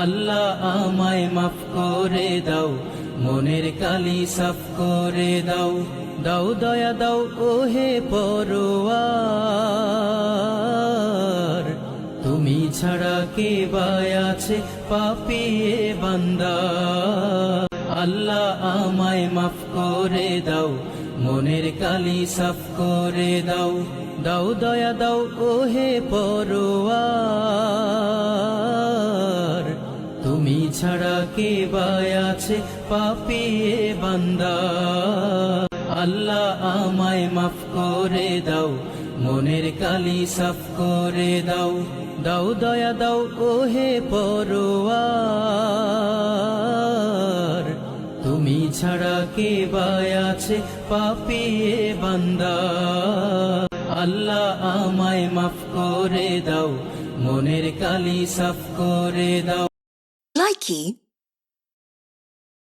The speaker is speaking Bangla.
আল্লাহ আমায় মাফ করে দাও, মনের কালি সাফ করে দাও। দাও দয়া দাও ওহে পরওয়ার, তুমি ছাড়া কে বা আছে পাপী এ বান্দা। আল্লাহ আমায় মাফ করে দাও, মনের কালি সাফ করে দাও। দাও দয়া দাও ওহে পরওয়ার, তুমি ছাড়া কে বা আছে পাপী এ বান্দা। আল্লাহ আমায় মাফ করে দাও, মনের কালি সাফ করে দাও। দাও দয়া দাও ওহে পরওয়ার, তুমি ছাড়া কে বা আছে পাপী এ বান্দা। আল্লাহ আমায় মাফ করে দাও, মনের কালি সাফ করে দাও। Likey